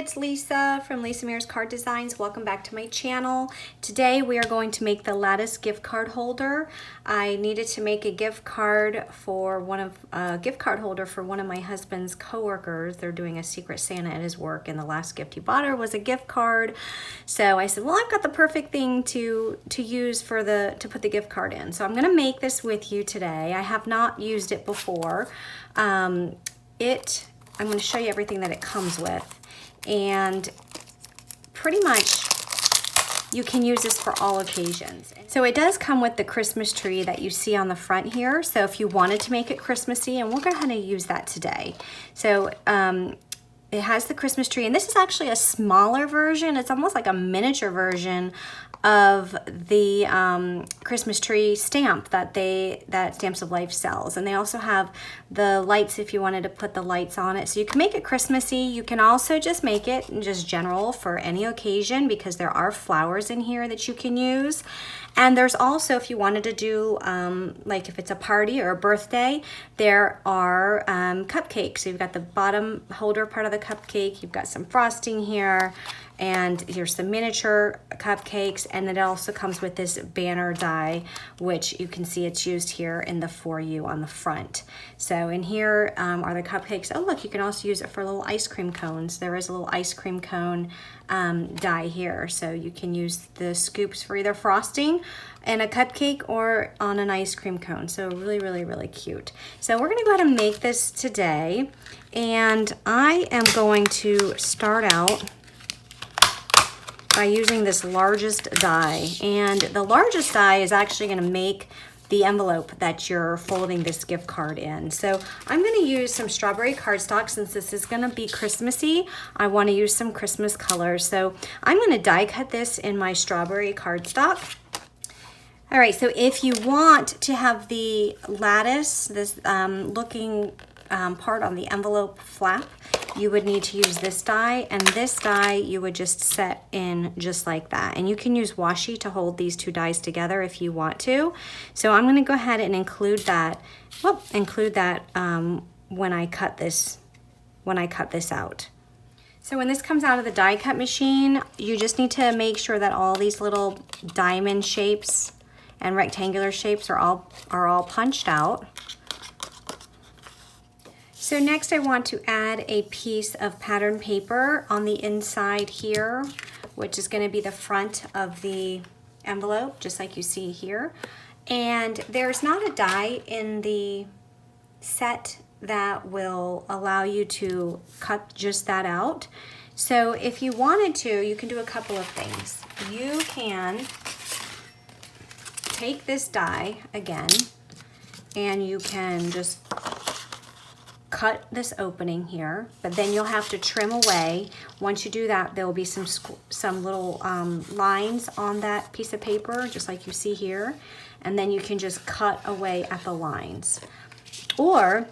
it's Lisa from Lisa Mears Card Designs. Welcome back to my channel. Today we are going to make the Lattice Gift Card Holder. I needed to make a gift card for gift card holder for one of my husband's coworkers. They're doing a Secret Santa at his work, and the last gift he bought her was a gift card. So I said, well, I've got the perfect thing to use for to put the gift card in. So I'm going to make this with you today. I have not used it before. I'm going to show you everything that it comes with. And pretty much you can use this for all occasions. So it does come with the Christmas tree that you see on the front here. So if you wanted to make it Christmassy, and we'll go ahead and use that today. So it has the Christmas tree, and this is actually a smaller version. It's almost like a miniature version of the Christmas tree stamp that Stamps of Life sells. And they also have the lights if you wanted to put the lights on it. So you can make it Christmassy. You can also just make it just general for any occasion, because there are flowers in here that you can use. And there's also, if you wanted to do, like if it's a party or a birthday, there are cupcakes. So you've got the bottom holder part of the cupcake, you've got some frosting here, and here's some miniature cupcakes, and it also comes with this banner die, which you can see it's used here in the For You on the front. So in here are the cupcakes. Oh look, you can also use it for little ice cream cones. There is a little ice cream cone die here, so you can use the scoops for either frosting and a cupcake or on an ice cream cone. So really, really, really cute. So we're gonna go ahead and make this today, and I am going to start out by using this largest die. And the largest die is actually gonna make the envelope that you're folding this gift card in. So I'm gonna use some strawberry cardstock. Since this is gonna be Christmassy, I wanna use some Christmas colors. So I'm gonna die cut this in my strawberry cardstock. All right, so if you want to have the lattice, this looking part on the envelope flap, you would need to use this die, and this die you would just set in just like that. And you can use washi to hold these two dies together if you want to. So I'm going to go ahead and include that when I cut this out. So when this comes out of the die cut machine, you just need to make sure that all these little diamond shapes and rectangular shapes are all punched out. So next I want to add a piece of pattern paper on the inside here, which is going to be the front of the envelope, just like you see here. And there's not a die in the set that will allow you to cut just that out. So if you wanted to, you can do a couple of things. You can take this die again, and you can just cut this opening here, but then you'll have to trim away. Once you do that, there will be some little lines on that piece of paper, just like you see here, and then you can just cut away at the lines. Or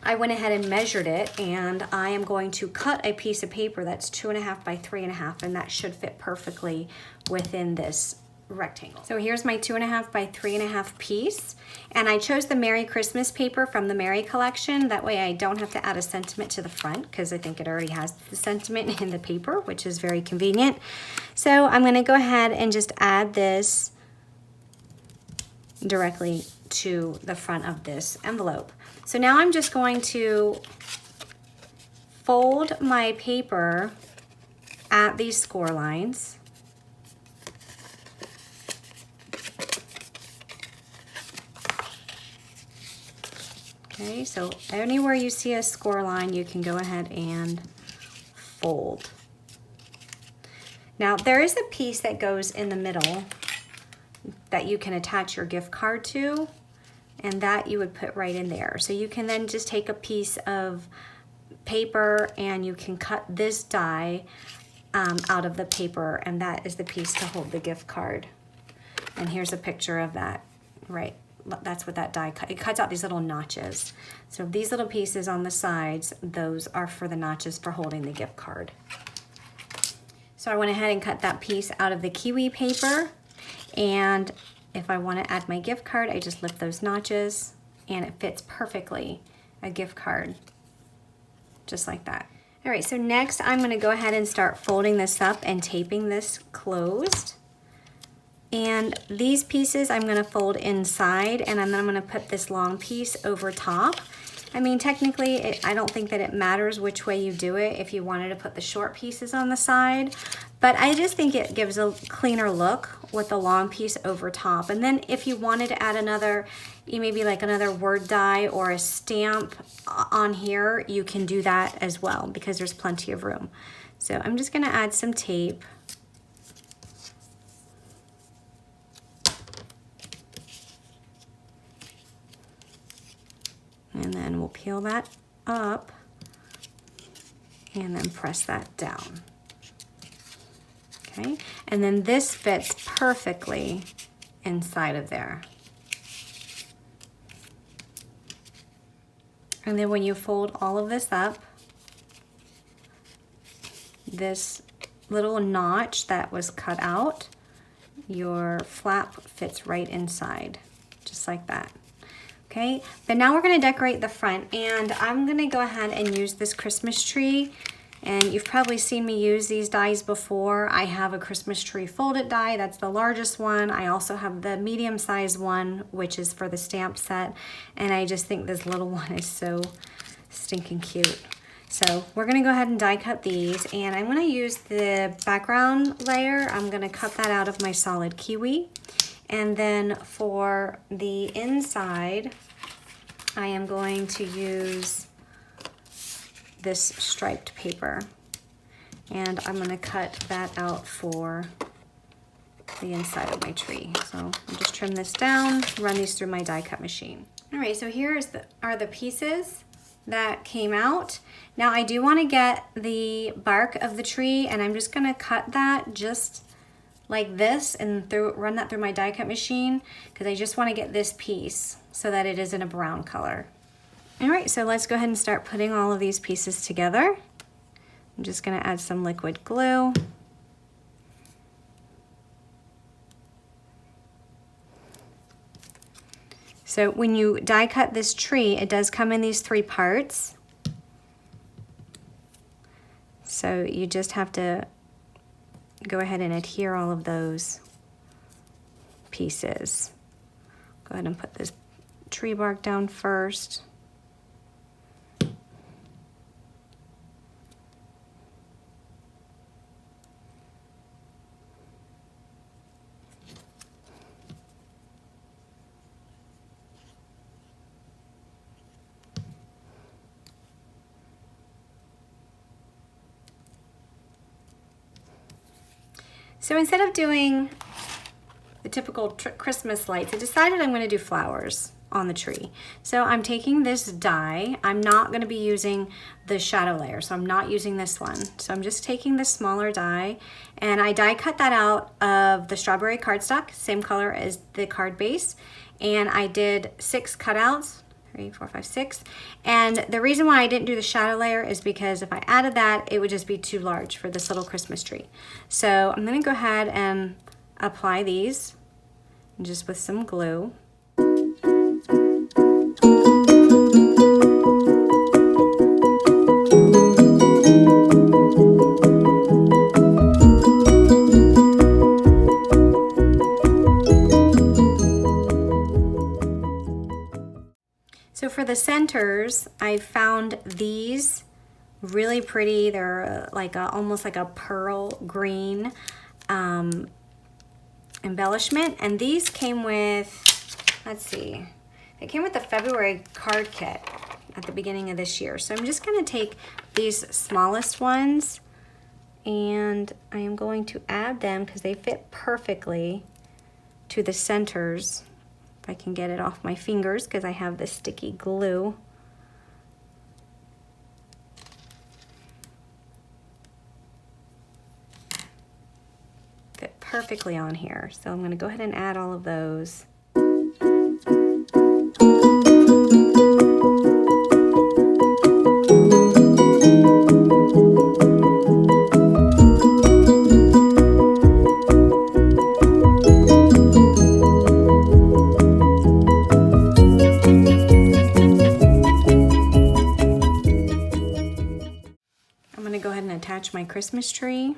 I went ahead and measured it, and I am going to cut a piece of paper that's 2.5 by 3.5, and that should fit perfectly within this rectangle. So here's my 2.5 by 3.5 piece, and I chose the Merry Christmas paper from the Merry collection. That way I don't have to add a sentiment to the front, because I think it already has the sentiment in the paper, which is very convenient. So I'm going to go ahead and just add this directly to the front of this envelope. So now I'm just going to fold my paper at these score lines. Okay, so anywhere you see a score line, you can go ahead and fold. Now there is a piece that goes in the middle that you can attach your gift card to, and that you would put right in there. So you can then just take a piece of paper and you can cut this die out of the paper, and that is the piece to hold the gift card. And here's a picture of that, right? That's what that die cut. It cuts out these little notches. So these little pieces on the sides, those are for the notches for holding the gift card. So I went ahead and cut that piece out of the kiwi paper, and if I want to add my gift card, I just lift those notches and it fits perfectly a gift card, just like that. All right, so next I'm gonna go ahead and start folding this up and taping this closed. And these pieces I'm gonna fold inside, and then I'm gonna put this long piece over top. I mean, technically, I don't think that it matters which way you do it if you wanted to put the short pieces on the side, but I just think it gives a cleaner look with the long piece over top. And then if you wanted to add another, maybe like another word die or a stamp on here, you can do that as well because there's plenty of room. So I'm just gonna add some tape. And then we'll peel that up and then press that down. Okay, and then this fits perfectly inside of there. And then when you fold all of this up, this little notch that was cut out, your flap fits right inside, just like that. Okay, but now we're gonna decorate the front, and I'm gonna go ahead and use this Christmas tree. And you've probably seen me use these dies before. I have a Christmas tree folded die, that's the largest one. I also have the medium sized one, which is for the stamp set. And I just think this little one is so stinking cute. So we're gonna go ahead and die cut these, and I'm gonna use the background layer. I'm gonna cut that out of my solid kiwi. And then for the inside, I am going to use this striped paper. And I'm gonna cut that out for the inside of my tree. So I'll just trim this down, run these through my die cut machine. All right, so here are the pieces that came out. Now I do wanna get the bark of the tree, and I'm just gonna cut that just like this and run that through my die cut machine because I just want to get this piece so that it is in a brown color. All right, so let's go ahead and start putting all of these pieces together. I'm just going to add some liquid glue. So when you die cut this tree, it does come in these 3 parts. So you just have to go ahead and adhere all of those pieces. Go ahead and put this tree bark down first. So instead of doing the typical Christmas lights, I decided I'm going to do flowers on the tree. So I'm taking this die. I'm not going to be using the shadow layer, so I'm not using this one. So I'm just taking the smaller die, and I die cut that out of the strawberry cardstock, same color as the card base. And I did 6 cutouts. 3, 4, 5, 6. And the reason why I didn't do the shadow layer is because if I added that, it would just be too large for this little Christmas tree. So I'm gonna go ahead and apply these just with some glue. So for the centers, I found these really pretty. They're like almost like a pearl green embellishment. And these came with, let's see, they came with the February card kit at the beginning of this year. So I'm just gonna take these smallest ones, and I am going to add them because they fit perfectly to the centers. If I can get it off my fingers because I have this sticky glue. Fit perfectly on here. So I'm going to go ahead and add all of those. match my Christmas tree.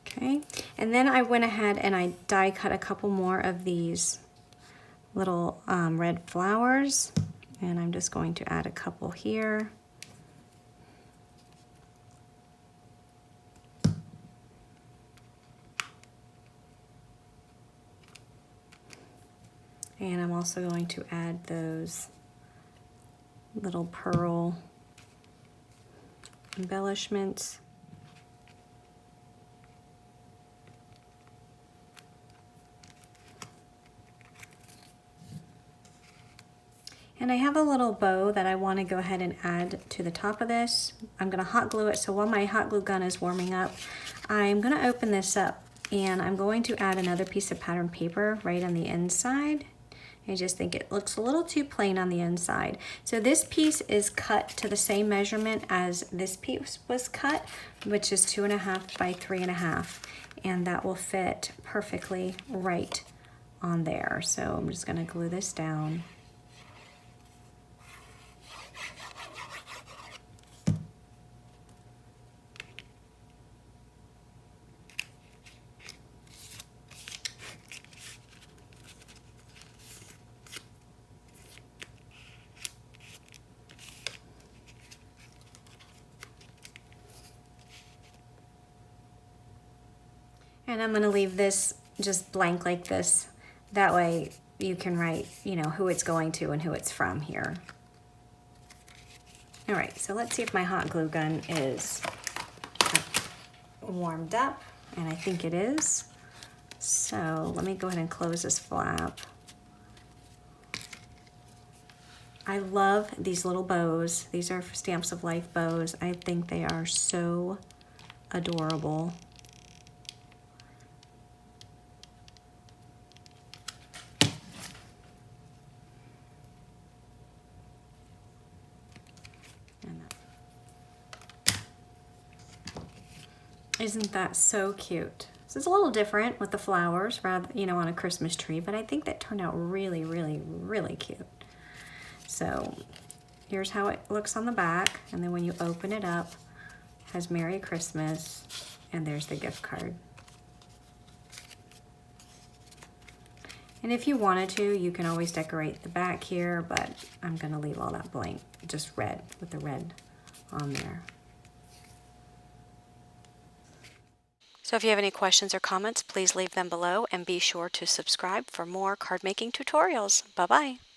Okay, and then I went ahead and I die cut a couple more of these little red flowers, and I'm just going to add a couple here. And I'm also going to add those little pearl embellishments. And I have a little bow that I want to go ahead and add to the top of this. I'm going to hot glue it, so while my hot glue gun is warming up, I'm going to open this up and I'm going to add another piece of pattern paper right on the inside. I just think it looks a little too plain on the inside. So this piece is cut to the same measurement as this piece was cut, which is 2.5 by 3.5, and that will fit perfectly right on there. So I'm just going to glue this down. And I'm going to leave this just blank like this. That way you can write, you know, who it's going to and who it's from here. All right, so let's see if my hot glue gun is warmed up, and I think it is. So let me go ahead and close this flap. I love these little bows. These are Stamps of Life bows. I think they are so adorable. Isn't that so cute? So it's a little different with the flowers, rather, you know, on a Christmas tree, but I think that turned out really, really, really cute. So here's how it looks on the back, and then when you open it up, it has Merry Christmas, and there's the gift card. And if you wanted to, you can always decorate the back here, but I'm gonna leave all that blank, just red, with the red on there. So if you have any questions or comments, please leave them below and be sure to subscribe for more card making tutorials. Bye-bye.